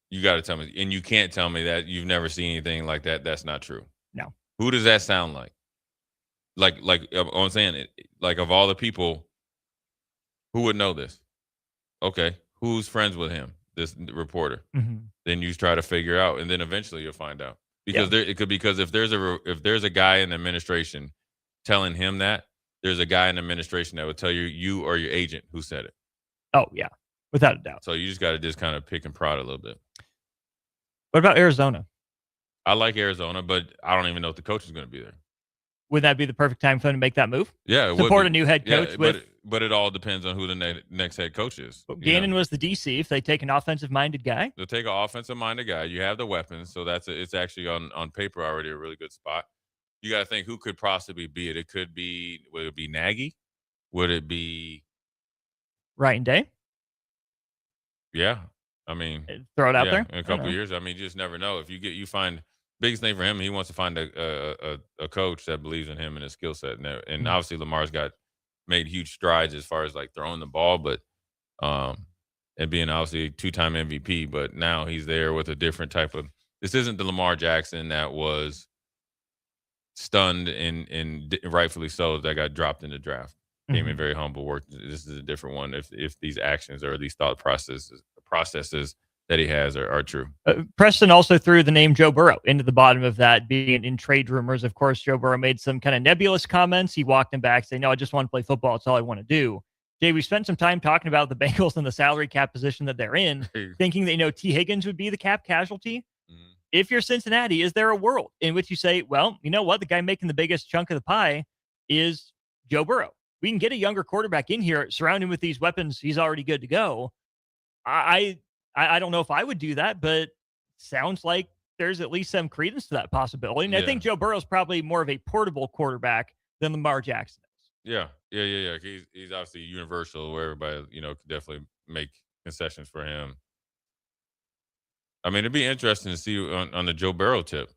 you got to tell me, and you can't tell me that you've never seen anything like that. That's not true. No. Who does that sound like? Like I'm saying, like of all the people, who would know this? Okay, who's friends with him? This reporter. Mm-hmm. Then you try to figure out, and then eventually you'll find out. Because if there's a guy in the administration telling him that, there's a guy in the administration that would tell you or your agent who said it. Oh yeah, without a doubt. So you just got to just kind of pick and prod a little bit. What about Arizona? I like Arizona, but I don't even know if the coach is going to be there. Would that be the perfect time for them to make that move? Yeah, support a new head coach but it all depends on who the next head coach is. Gannon was the DC. If they take an offensive-minded guy, they'll take an offensive-minded guy. You have the weapons, so it's actually on paper already a really good spot. You got to think who could possibly be it. Would it be Nagy? Would it be Ryan Day? Yeah, I mean, throw it out there in a couple of years. I mean, you just never know. If you find biggest thing for him, he wants to find a coach that believes in him and his skill set, and obviously Lamar's made huge strides as far as like throwing the ball, but and being obviously a 2-time MVP, but now he's there with a different type of. This isn't the Lamar Jackson that was stunned and rightfully so that got dropped in the draft. Came in very humble, work. This is a different one. If these actions or these thought processes that he has are true. Preston also threw the name Joe Burrow into the bottom of that, being in trade rumors. Of course, Joe Burrow made some kind of nebulous comments. He walked him back, saying, "No, I just want to play football. It's all I want to do." Jay, we spent some time talking about the Bengals and the salary cap position that they're in, thinking that T. Higgins would be the cap casualty. Mm-hmm. If you're Cincinnati, is there a world in which you say, well, you know what, the guy making the biggest chunk of the pie is Joe Burrow? We can get a younger quarterback in here, surround him with these weapons. He's already good to go. I don't know if I would do that, but sounds like there's at least some credence to that possibility. And I think Joe Burrow's probably more of a portable quarterback than Lamar Jackson is. Yeah. He's obviously universal where everybody, could definitely make concessions for him. I mean, it'd be interesting to see on the Joe Burrow tip.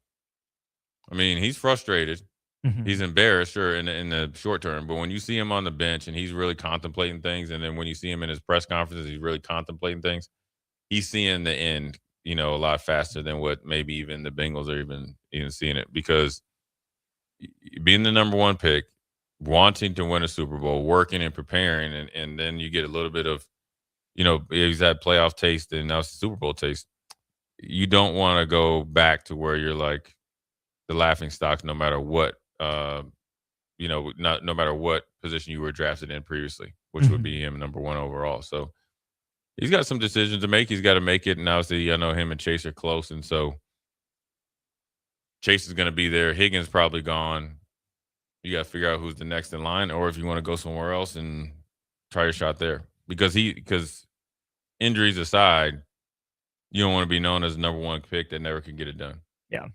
I mean, he's frustrated. Mm-hmm. He's embarrassed, sure, in the short term. But when you see him on the bench and he's really contemplating things, and then when you see him in his press conferences, he's really contemplating things. He's seeing the end, a lot faster than what maybe even the Bengals are even seeing it. Because being the number one pick, wanting to win a Super Bowl, working and preparing, and then you get a little bit of, he's had playoff taste and now Super Bowl taste. You don't want to go back to where you're like the laughing stock, no matter what. No matter what position you were drafted in previously, which would be him number one overall. So he's got some decisions to make. He's got to make it. And obviously, I know him and Chase are close. And so Chase is going to be there. Higgins probably gone. You got to figure out who's the next in line, or if you want to go somewhere else and try your shot there. Because injuries aside, you don't want to be known as the number one pick that never can get it done. Yeah.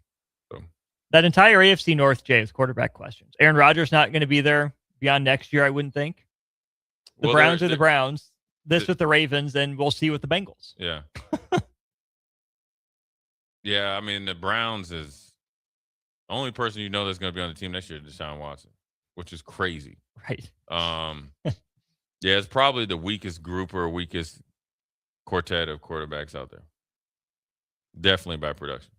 That entire AFC North, Jay, is quarterback questions. Aaron Rodgers not going to be there beyond next year, I wouldn't think. The Browns are the Browns. This with the Ravens, and we'll see with the Bengals. Yeah. Yeah, I mean, the Browns is the only person that's going to be on the team next year is Deshaun Watson, which is crazy. Right. Yeah, it's probably the weakest group or weakest quartet of quarterbacks out there. Definitely by production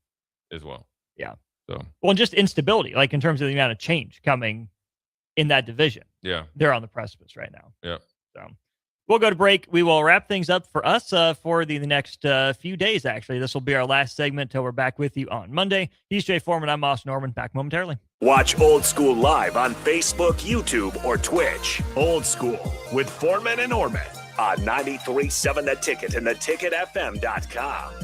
as well. Yeah. So. Well, and just instability, like in terms of the amount of change coming in that division. Yeah. They're on the precipice right now. Yeah. So we'll go to break. We will wrap things up for us for the next few days, actually. This will be our last segment until we're back with you on Monday. He's Jay Foreman. I'm Austin Norman. Back momentarily. Watch Old School live on Facebook, YouTube, or Twitch. Old School with Foreman and Orman on 93.7 The Ticket and theticketfm.com.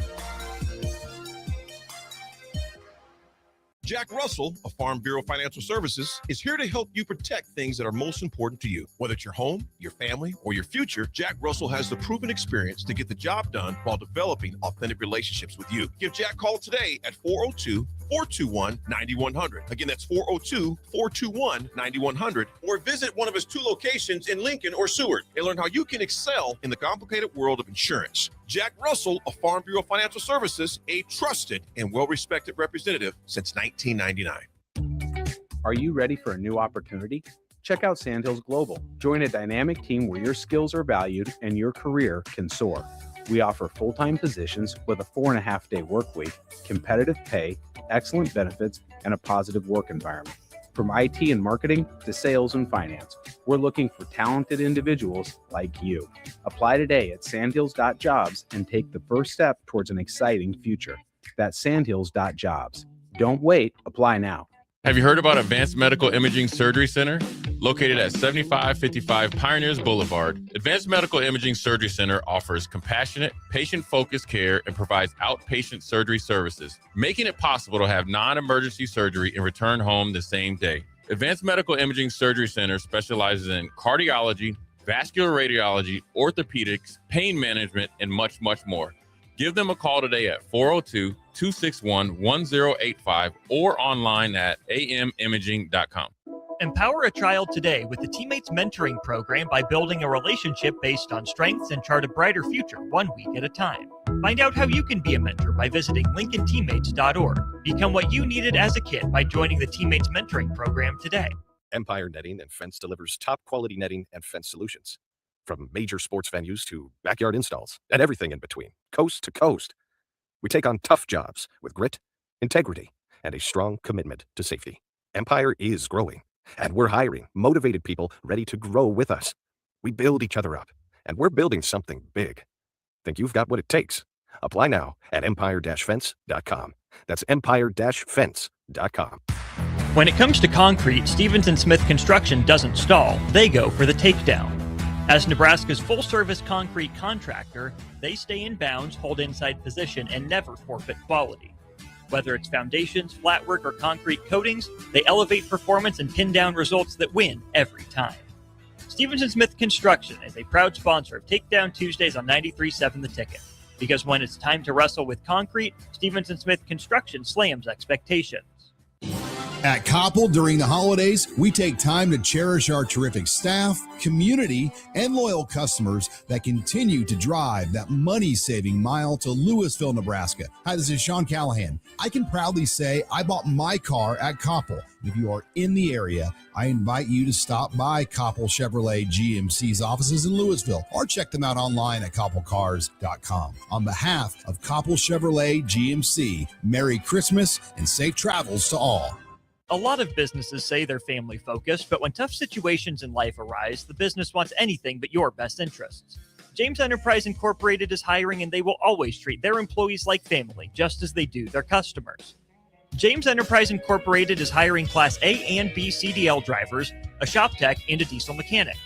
Jack Russell of Farm Bureau Financial Services is here to help you protect things that are most important to you. Whether it's your home, your family, or your future, Jack Russell has the proven experience to get the job done while developing authentic relationships with you. Give Jack a call today at 402-421-9100. Again, that's 402-421-9100. Or visit one of his 2 locations in Lincoln or Seward and learn how you can excel in the complicated world of insurance. Jack Russell of Farm Bureau Financial Services, a trusted and well-respected representative since 1999. Are you ready for a new opportunity? Check out Sandhills Global. Join a dynamic team where your skills are valued and your career can soar. We offer full-time positions with a 4.5-day work week, competitive pay, excellent benefits, and a positive work environment. From IT and marketing to sales and finance, we're looking for talented individuals like you. Apply today at sandhills.jobs and take the first step towards an exciting future. That's sandhills.jobs. Don't wait. Apply now. Have you heard about Advanced Medical Imaging Surgery Center? Located at 7555 Pioneers Boulevard, Advanced Medical Imaging Surgery Center offers compassionate, patient-focused care and provides outpatient surgery services, making it possible to have non-emergency surgery and return home the same day. Advanced Medical Imaging Surgery Center specializes in cardiology, vascular radiology, orthopedics, pain management, and much, much more. Give them a call today at 402-261-1085 or online at amimaging.com. Empower a child today with the Teammates Mentoring Program by building a relationship based on strengths and chart a brighter future 1 week at a time. Find out how you can be a mentor by visiting lincolnteammates.org. Become what you needed as a kid by joining the Teammates Mentoring Program today. Empire Netting and Fence delivers top quality netting and fence solutions. From major sports venues to backyard installs and everything in between, coast to coast. We take on tough jobs with grit, integrity, and a strong commitment to safety. Empire is growing, and we're hiring motivated people ready to grow with us. We build each other up, and we're building something big. Think you've got what it takes? Apply now at empire-fence.com. That's empire-fence.com. When it comes to concrete, Stevens & Smith Construction doesn't stall. They go for the takedown. As Nebraska's full-service concrete contractor, they stay in bounds, hold inside position, and never forfeit quality. Whether it's foundations, flatwork, or concrete coatings, they elevate performance and pin down results that win every time. Stevens & Smith Construction is a proud sponsor of Takedown Tuesdays on 93.7 The Ticket. Because when it's time to wrestle with concrete, Stevens & Smith Construction slams expectations. At Koppel, during the holidays, we take time to cherish our terrific staff, community, and loyal customers that continue to drive that money-saving mile to Louisville, Nebraska. Hi, this is Sean Callahan. I can proudly say I bought my car at Koppel. If you are in the area, I invite you to stop by Koppel Chevrolet GMC's offices in Louisville or check them out online at koppelcars.com. On behalf of Koppel Chevrolet GMC, Merry Christmas and safe travels to all. A lot of businesses say they're family focused, but when tough situations in life arise, the business wants anything but your best interests. James Enterprise Incorporated is hiring, and they will always treat their employees like family, just as they do their customers. James Enterprise Incorporated is hiring Class A and B CDL drivers, a shop tech, and a diesel mechanic.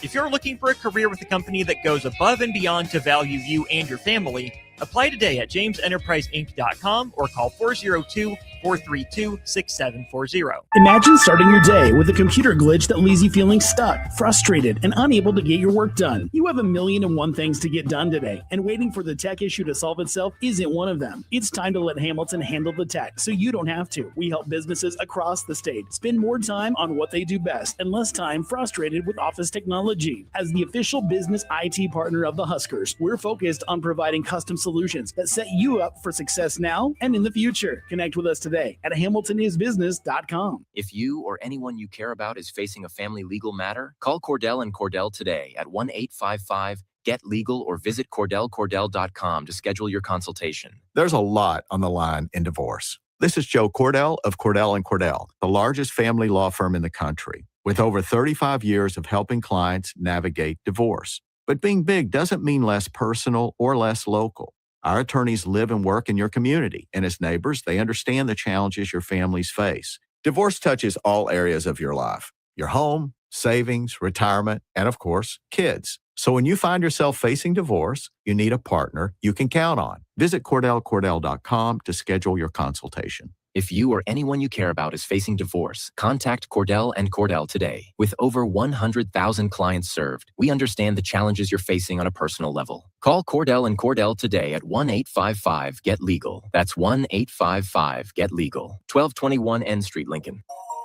If you're looking for a career with a company that goes above and beyond to value you and your family, apply today at jamesenterpriseinc.com or call 402-432-6740. Imagine starting your day with a computer glitch that leaves you feeling stuck, frustrated, and unable to get your work done. You have 1,000,001 things to get done today, and waiting for the tech issue to solve itself isn't one of them. It's time to let Hamilton handle the tech so you don't have to. We help businesses across the state spend more time on what they do best and less time frustrated with office technology. As the official business IT partner of the Huskers, we're focused on providing custom solutions that set you up for success now and in the future. Connect with us today at hamiltonisbusiness.com. If you or anyone you care about is facing a family legal matter, call Cordell and Cordell today at 1-855-GET-LEGAL or visit CordellCordell.com to schedule your consultation. There's a lot on the line in divorce. This is Joe Cordell of Cordell & Cordell, the largest family law firm in the country. with over 35 years of helping clients navigate divorce. But being big doesn't mean less personal or less local. Our attorneys live and work in your community, and as neighbors, they understand the challenges your families face. Divorce touches all areas of your life: your home, savings, retirement, and of course, kids. So when you find yourself facing divorce, you need a partner you can count on. Visit CordellCordell.com to schedule your consultation. If you or anyone you care about is facing divorce, contact Cordell and Cordell today. With over 100,000 clients served, we understand the challenges you're facing on a personal level. Call Cordell and Cordell today at 1-855-GET-LEGAL. That's 1-855-GET-LEGAL. 1221 N Street, Lincoln.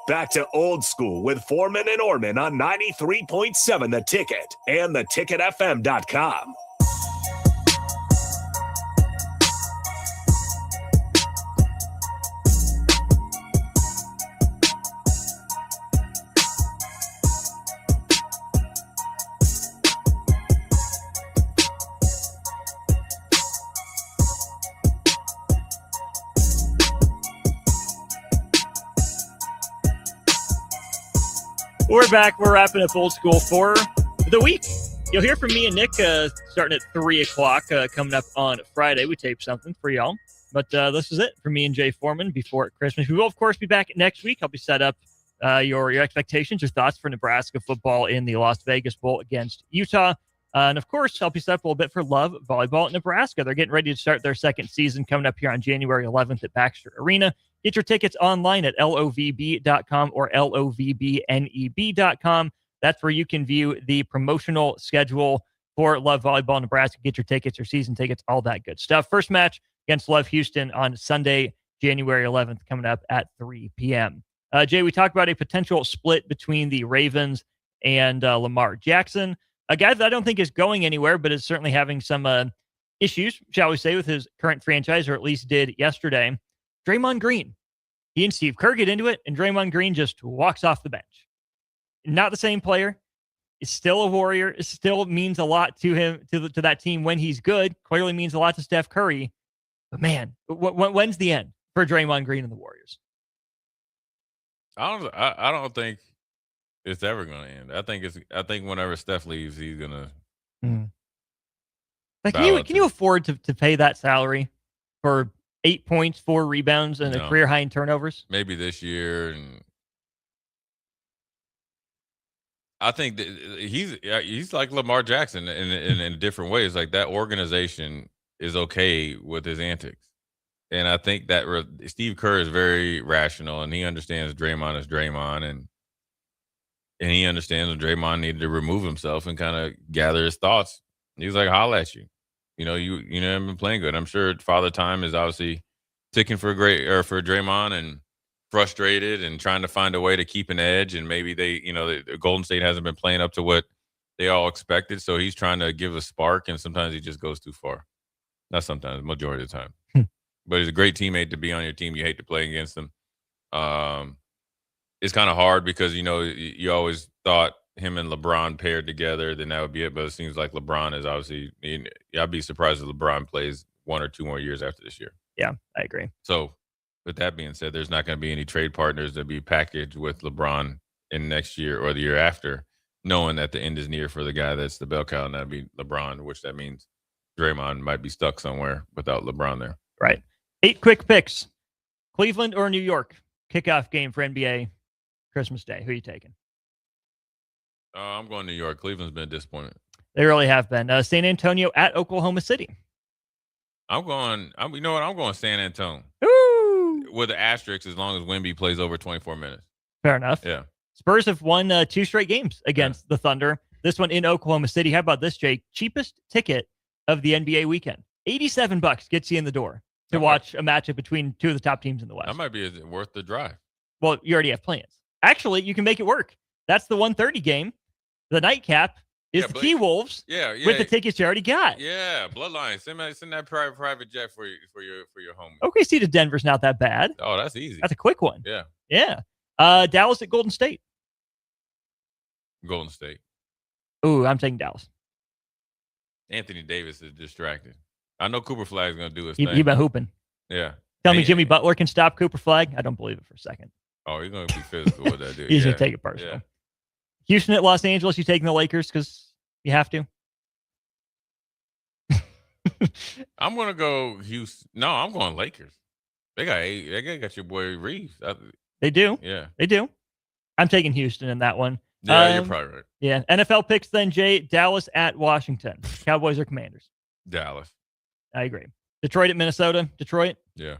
Back to Old School with Foreman and Orman on 93.7 The Ticket and theticketfm.com. We're back. We're wrapping up Old School for the week. You'll hear from me and Nick starting at 3 o'clock coming up on Friday. We taped something for y'all. But this is it for me and Jay Foreman before Christmas. We will, of course, be back next week. Help you set up your expectations, your thoughts for Nebraska football in the Las Vegas Bowl against Utah. And, of course, help you set up a little bit for Love Volleyball at Nebraska. They're getting ready to start their second season coming up here on January 11th at Baxter Arena. Get your tickets online at lovb.com or lovbneb.com. That's where you can view the promotional schedule for Love Volleyball Nebraska. Get your tickets, your season tickets, all that good stuff. First match against Love Houston on Sunday, January 11th, coming up at 3 p.m. Jay, we talked about a potential split between the Ravens and Lamar Jackson, a guy that I don't think is going anywhere, but is certainly having some issues, shall we say, with his current franchise, or at least did yesterday. Draymond Green. He and Steve Kerr get into it, and Draymond Green just walks off the bench. Not the same player. Is still a Warrior. It still means a lot to him, to that team when he's good. Clearly means a lot to Steph Curry. But man, when's the end for Draymond Green and the Warriors? I don't think it's ever going to end. I think whenever Steph leaves, he's going to. Like, can you afford to pay that salary for 8 points, 4 rebounds, and a career high in turnovers? Maybe this year, and I think that he's like Lamar Jackson in different ways. Like, that organization is okay with his antics, and I think that Steve Kerr is very rational, and he understands Draymond is Draymond, and he understands that Draymond needed to remove himself and kind of gather his thoughts. He's like, "Holla at you." You haven't been playing good. I'm sure Father Time is obviously ticking for Draymond and frustrated and trying to find a way to keep an edge. And maybe the Golden State hasn't been playing up to what they all expected. So he's trying to give a spark, and sometimes he just goes too far. Not sometimes, majority of the time. But he's a great teammate to be on your team. You hate to play against him. It's kind of hard because, you always thought him and LeBron paired together, then that would be it. But it seems like LeBron is obviously, I'd be surprised if LeBron plays 1 or 2 more years after this year. Yeah, I agree. So with that being said, there's not going to be any trade partners that be packaged with LeBron in next year or the year after, knowing that the end is near for the guy that's the bell cow, and that'd be LeBron, which that means Draymond might be stuck somewhere without LeBron there. Right. 8 quick picks. Cleveland or New York? Kickoff game for NBA Christmas Day. Who are you taking? I'm going New York. Cleveland's been disappointed. They really have been. San Antonio at Oklahoma City. I'm going San Antonio. Ooh. With the asterisk, as long as Wemby plays over 24 minutes. Fair enough. Yeah. Spurs have won 2 straight games against the Thunder. This one in Oklahoma City. How about this, Jake? Cheapest ticket of the NBA weekend. $87 gets you in the door to watch a matchup between 2 of the top teams in the West. That might be worth the drive. Well, you already have plans. Actually, you can make it work. That's the 1:30 game. The nightcap is the T-Wolves with the tickets you already got. Yeah, Bloodline. Send that private jet for your home. OKC to Denver's not that bad. Oh, that's easy. That's a quick one. Yeah. Yeah. Dallas at Golden State. Golden State. Ooh, I'm taking Dallas. Anthony Davis is distracted. I know Cooper Flag's going to do his thing. You've been hooping. Yeah. Tell me Jimmy Butler can stop Cooper Flag? I don't believe it for a second. Oh, he's going to be physical with that dude. He's going to take it personal. Houston at Los Angeles. You taking the Lakers because you have to? I'm gonna go Houston. No, I'm going Lakers. They got your boy Reeves. They do. Yeah, they do. I'm taking Houston in that one. Yeah, you're probably right. Yeah. NFL picks then, Jay. Dallas at Washington. Cowboys or Commanders? Dallas. I agree. Detroit at Minnesota. Detroit. Yeah.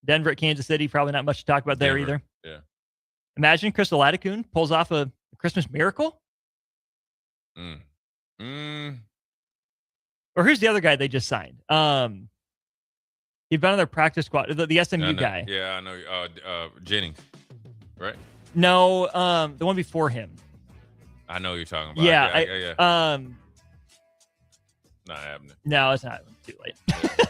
Denver at Kansas City. Probably not much to talk about there either. Yeah. Imagine Crystal Atacune pulls off a Christmas miracle. Or who's the other guy they just signed? He'd been on their practice squad. The SMU guy. Yeah, I know. Jennings, right? No, the one before him. I know who you're talking about. Yeah. Not happening. No, it's not. Too late.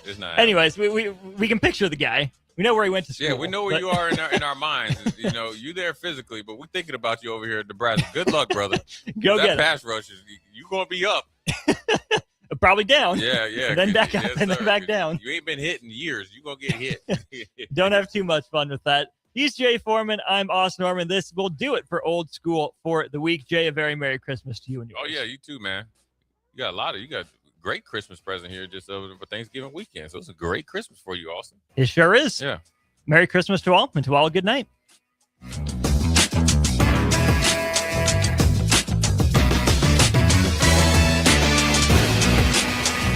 It's not. Anyways, we can picture the guy. We know where he went to school. Yeah, we know where you are in our minds. You know, you there physically, but we're thinking about you over here at Nebraska. Good luck, brother. Go that get pass rush is you gonna be up. Probably down. Yeah. And then back up, and then back down. You ain't been hit in years. You gonna get hit. Don't have too much fun with that. He's Jay Foreman. I'm Austin Norman. This will do it for Old School for the week. Jay, a very Merry Christmas to you and yours. Oh yeah, you too, man. You got a great Christmas present here just over for Thanksgiving weekend. So it's a great Christmas for you, Austin. It sure is. Yeah. Merry Christmas to all, and to all a good night.